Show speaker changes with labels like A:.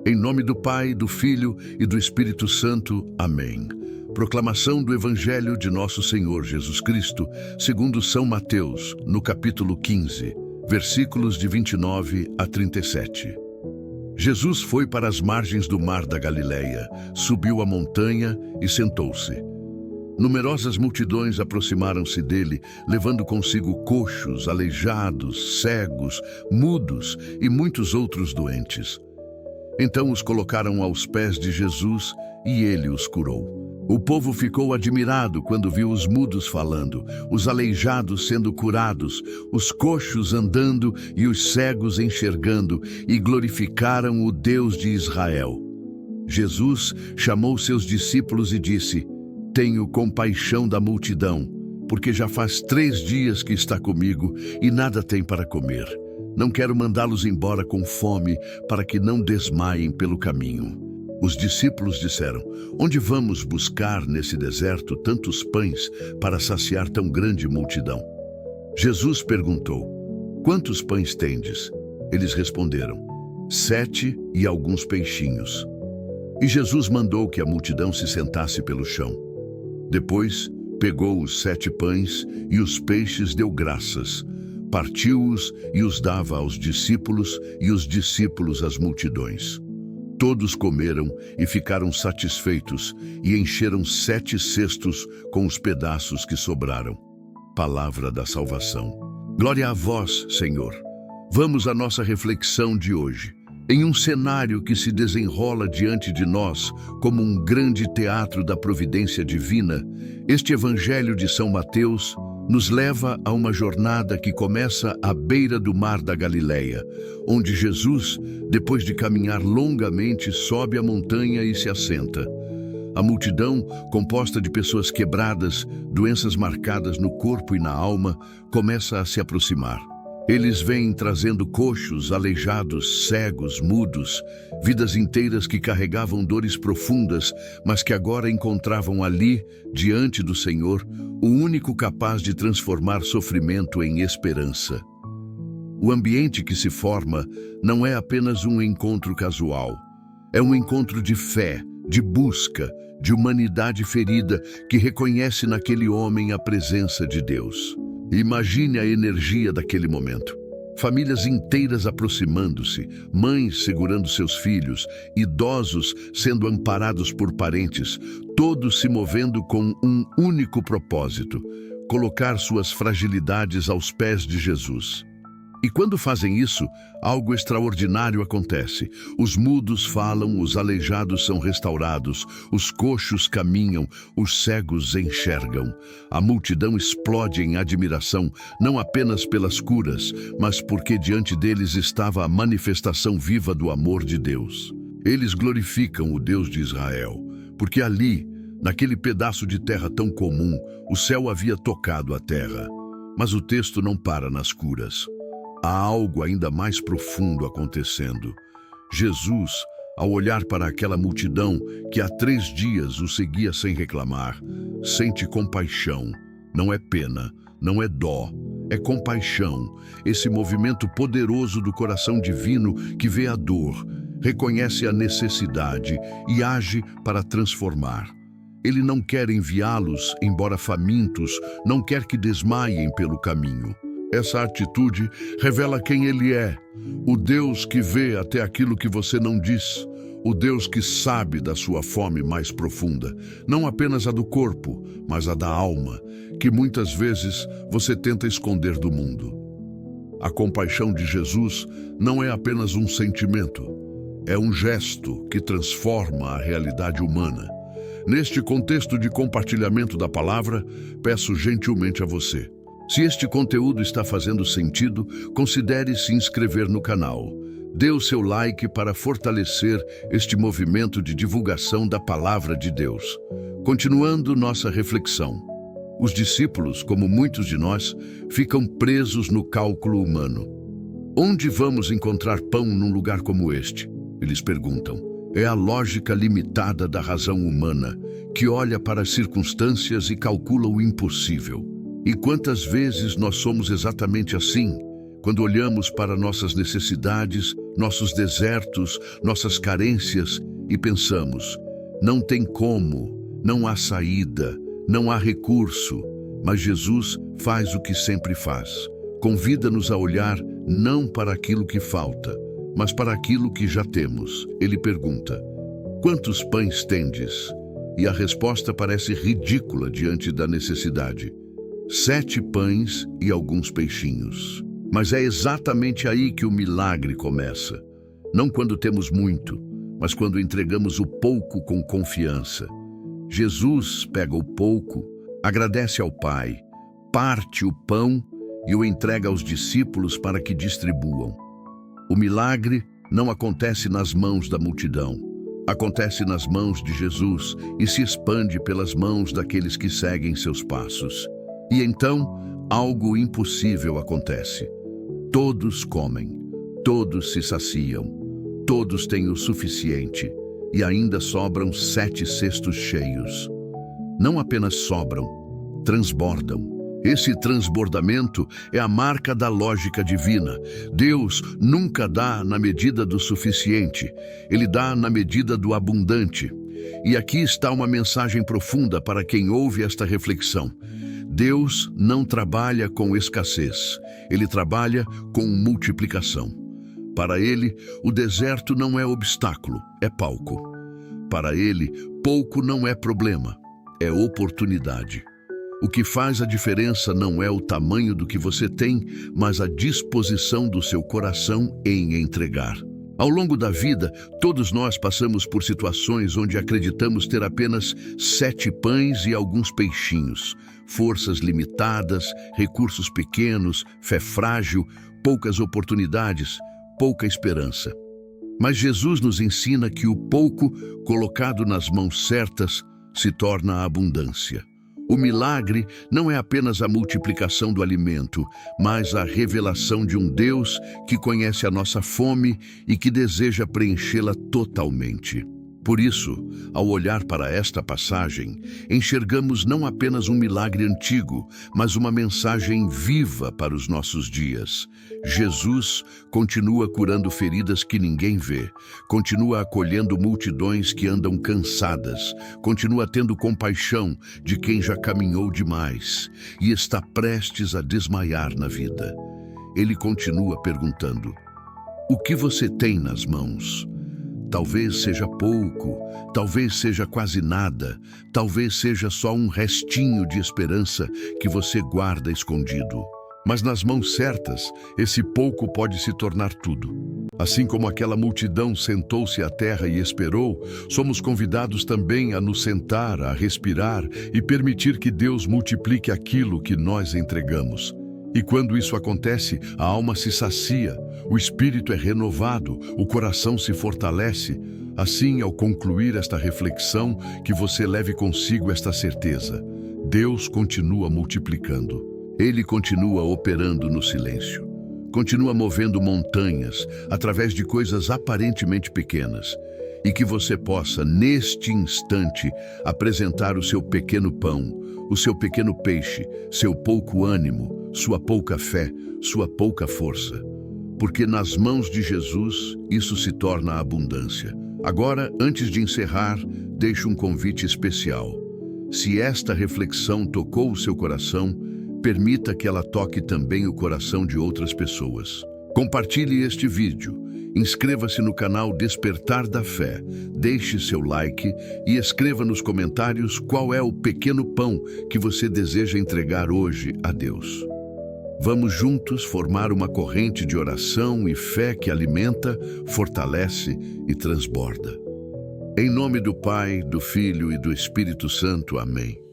A: Em nome do Pai, do Filho e do Espírito Santo. Amém. Proclamação do Evangelho de Nosso Senhor Jesus Cristo, segundo São Mateus, no capítulo 15, versículos de 29 a 37. Jesus foi para as margens do mar da Galileia, subiu a montanha e sentou-se. Numerosas multidões aproximaram-se dele, levando consigo coxos, aleijados, cegos, mudos e muitos outros doentes. Então os colocaram aos pés de Jesus e ele os curou. O povo ficou admirado quando viu os mudos falando, os aleijados sendo curados, os coxos andando e os cegos enxergando, e glorificaram o Deus de Israel. Jesus chamou seus discípulos e disse: Tenho compaixão da multidão, porque já faz 3 dias que está comigo e nada tem para comer. Não quero mandá-los embora com fome, para que não desmaiem pelo caminho. Os discípulos disseram: Onde vamos buscar nesse deserto tantos pães para saciar tão grande multidão? Jesus perguntou: Quantos pães tendes? Eles responderam: 7 e alguns peixinhos. E Jesus mandou que a multidão se sentasse pelo chão. Depois, pegou os 7 pães e os peixes, deu graças, partiu-os e os dava aos discípulos, e os discípulos às multidões. Todos comeram e ficaram satisfeitos, e encheram 7 cestos com os pedaços que sobraram. Palavra da salvação. Glória a vós, Senhor. Vamos à nossa reflexão de hoje. Em um cenário que se desenrola diante de nós como um grande teatro da providência divina, este Evangelho de São Mateus nos leva a uma jornada que começa à beira do mar da Galileia, onde Jesus, depois de caminhar longamente, sobe a montanha e se assenta. A multidão, composta de pessoas quebradas, doenças marcadas no corpo e na alma, começa a se aproximar. Eles vêm trazendo coxos, aleijados, cegos, mudos, vidas inteiras que carregavam dores profundas, mas que agora encontravam ali, diante do Senhor, o único capaz de transformar sofrimento em esperança. O ambiente que se forma não é apenas um encontro casual. É um encontro de fé, de busca, de humanidade ferida que reconhece naquele homem a presença de Deus. Imagine a energia daquele momento. Famílias inteiras aproximando-se, mães segurando seus filhos, idosos sendo amparados por parentes, todos se movendo com um único propósito: colocar suas fragilidades aos pés de Jesus. E quando fazem isso, algo extraordinário acontece. Os mudos falam, os aleijados são restaurados, os coxos caminham, os cegos enxergam. A multidão explode em admiração, não apenas pelas curas, mas porque diante deles estava a manifestação viva do amor de Deus. Eles glorificam o Deus de Israel, porque ali, naquele pedaço de terra tão comum, o céu havia tocado a terra. Mas o texto não para nas curas. Há algo ainda mais profundo acontecendo. Jesus, ao olhar para aquela multidão que há 3 dias o seguia sem reclamar, sente compaixão. Não é pena, não é dó, é compaixão. Esse movimento poderoso do coração divino que vê a dor, reconhece a necessidade e age para transformar. Ele não quer enviá-los embora famintos, não quer que desmaiem pelo caminho. Essa atitude revela quem Ele é, o Deus que vê até aquilo que você não diz, o Deus que sabe da sua fome mais profunda, não apenas a do corpo, mas a da alma, que muitas vezes você tenta esconder do mundo. A compaixão de Jesus não é apenas um sentimento, é um gesto que transforma a realidade humana. Neste contexto de compartilhamento da palavra, peço gentilmente a você: se este conteúdo está fazendo sentido, considere se inscrever no canal. Dê o seu like para fortalecer este movimento de divulgação da Palavra de Deus. Continuando nossa reflexão. Os discípulos, como muitos de nós, ficam presos no cálculo humano. Onde vamos encontrar pão num lugar como este? Eles perguntam. É a lógica limitada da razão humana, que olha para as circunstâncias e calcula o impossível. E quantas vezes nós somos exatamente assim? Quando olhamos para nossas necessidades, nossos desertos, nossas carências e pensamos: não tem como, não há saída, não há recurso. Mas Jesus faz o que sempre faz. Convida-nos a olhar não para aquilo que falta, mas para aquilo que já temos. Ele pergunta: quantos pães tendes? E a resposta parece ridícula diante da necessidade: 7 pães e alguns peixinhos. Mas é exatamente aí que o milagre começa. Não quando temos muito, mas quando entregamos o pouco com confiança. Jesus pega o pouco, agradece ao Pai, parte o pão e o entrega aos discípulos para que distribuam. O milagre não acontece nas mãos da multidão. Acontece nas mãos de Jesus e se expande pelas mãos daqueles que seguem seus passos. E então, algo impossível acontece. Todos comem, todos se saciam, todos têm o suficiente e ainda sobram 7 cestos cheios. Não apenas sobram, transbordam. Esse transbordamento é a marca da lógica divina. Deus nunca dá na medida do suficiente, Ele dá na medida do abundante. E aqui está uma mensagem profunda para quem ouve esta reflexão. Deus não trabalha com escassez, Ele trabalha com multiplicação. Para Ele, o deserto não é obstáculo, é palco. Para Ele, pouco não é problema, é oportunidade. O que faz a diferença não é o tamanho do que você tem, mas a disposição do seu coração em entregar. Ao longo da vida, todos nós passamos por situações onde acreditamos ter apenas 7 pães e alguns peixinhos, forças limitadas, recursos pequenos, fé frágil, poucas oportunidades, pouca esperança. Mas Jesus nos ensina que o pouco, colocado nas mãos certas, se torna abundância. O milagre não é apenas a multiplicação do alimento, mas a revelação de um Deus que conhece a nossa fome e que deseja preenchê-la totalmente. Por isso, ao olhar para esta passagem, enxergamos não apenas um milagre antigo, mas uma mensagem viva para os nossos dias. Jesus continua curando feridas que ninguém vê, continua acolhendo multidões que andam cansadas, continua tendo compaixão de quem já caminhou demais e está prestes a desmaiar na vida. Ele continua perguntando: o que você tem nas mãos? Talvez seja pouco, talvez seja quase nada, talvez seja só um restinho de esperança que você guarda escondido. Mas nas mãos certas, esse pouco pode se tornar tudo. Assim como aquela multidão sentou-se à terra e esperou, somos convidados também a nos sentar, a respirar e permitir que Deus multiplique aquilo que nós entregamos. E quando isso acontece, a alma se sacia, o espírito é renovado, o coração se fortalece. Assim, ao concluir esta reflexão, que você leve consigo esta certeza: Deus continua multiplicando. Ele continua operando no silêncio. Continua movendo montanhas através de coisas aparentemente pequenas. E que você possa, neste instante, apresentar o seu pequeno pão, o seu pequeno peixe, seu pouco ânimo, sua pouca fé, sua pouca força. Porque nas mãos de Jesus, isso se torna abundância. Agora, antes de encerrar, deixo um convite especial. Se esta reflexão tocou o seu coração, permita que ela toque também o coração de outras pessoas. Compartilhe este vídeo, inscreva-se no canal Despertar da Fé, deixe seu like e escreva nos comentários qual é o pequeno pão que você deseja entregar hoje a Deus. Vamos juntos formar uma corrente de oração e fé que alimenta, fortalece e transborda. Em nome do Pai, do Filho e do Espírito Santo. Amém.